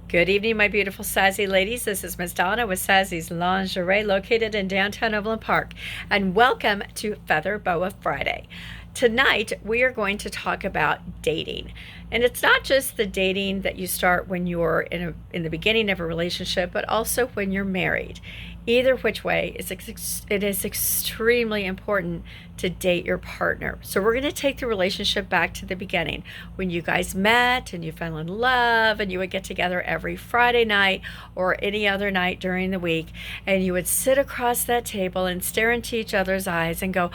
Good evening, my beautiful Sassy ladies. This is Miss Donna with Sassy's Lingerie, located in downtown Overland Park, and welcome to Feather Boa Friday. Tonight, we are going to talk about dating. And it's not just the dating that you start when you're in the beginning of a relationship, but also when you're married. Either which way, it is extremely important to date your partner. So we're going to take the relationship back to the beginning, when you guys met and you fell in love and you would get together every Friday night or any other night during the week, and you would sit across that table and stare into each other's eyes and go,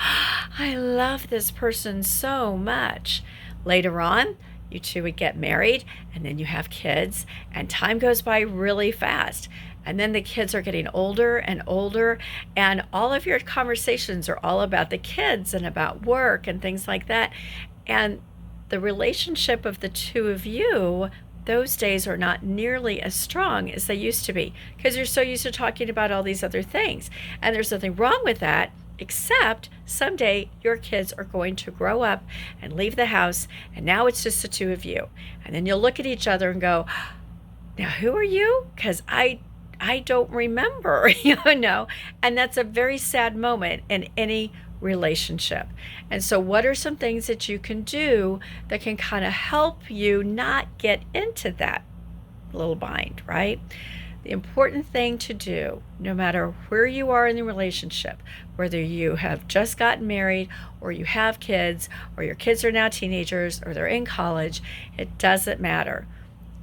I love this person so much. Later on, you two would get married, and then you have kids, and time goes by really fast. And then the kids are getting older and older, and all of your conversations are all about the kids and about work and things like that. And the relationship of the two of you, those days are not nearly as strong as they used to be, because you're so used to talking about all these other things. And there's nothing wrong with that, except someday your kids are going to grow up and leave the house, and now it's just the two of you. And then you'll look at each other and go, now who are you? Because I don't remember, and that's a very sad moment in any relationship. And so what are some things that you can do that can kind of help you not get into that little bind, right? The important thing to do, no matter where you are in the relationship, whether you have just gotten married or you have kids or your kids are now teenagers or they're in college, it doesn't matter.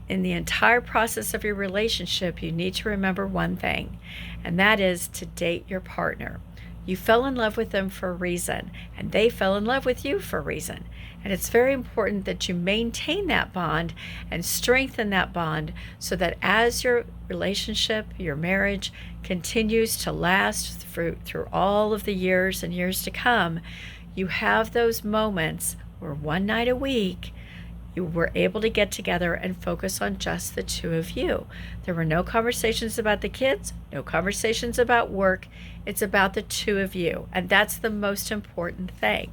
In the entire process of your relationship, you need to remember one thing, and that is to date your partner. You fell in love with them for a reason, and they fell in love with you for a reason. And it's very important that you maintain that bond and strengthen that bond so that as your relationship, your marriage continues to last through all of the years and years to come, you have those moments where one night a week you were able to get together and focus on just the two of you. There were no conversations about the kids, no conversations about work. It's about the two of you, and that's the most important thing.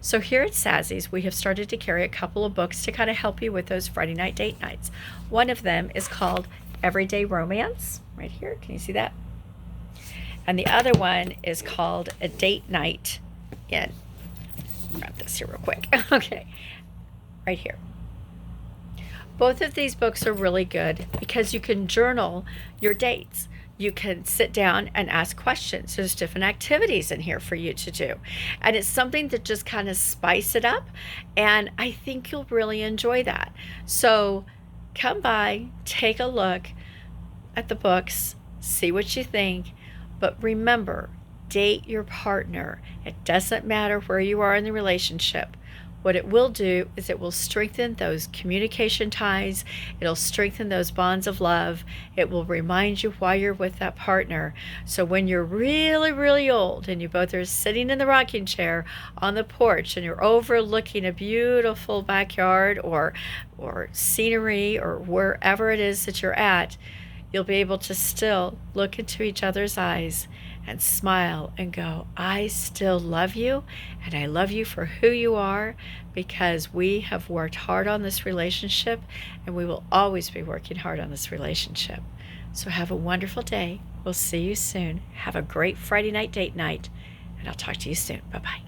So here at Sassy's, we have started to carry a couple of books to kind of help you with those Friday night date nights. One of them is called Everyday Romance, right here. Can you see that? And the other one is called A Date Night In. Grab this here real quick. Okay, right here. Both of these books are really good because you can journal your dates. You can sit down and ask questions. There's different activities in here for you to do. And it's something that just kind of spice it up. And I think you'll really enjoy that. So come by, take a look at the books, see what you think. But remember, date your partner. It doesn't matter where you are in the relationship. What it will do is it will strengthen those communication ties. It'll strengthen those bonds of love. It will remind you why you're with that partner. So when you're really, really old and you both are sitting in the rocking chair on the porch and you're overlooking a beautiful backyard or scenery or wherever it is that you're at, you'll be able to still look into each other's eyes and smile and go, I still love you, and I love you for who you are, because we have worked hard on this relationship, and we will always be working hard on this relationship. So have a wonderful day. We'll see you soon. Have a great Friday night date night, and I'll talk to you soon. Bye-bye.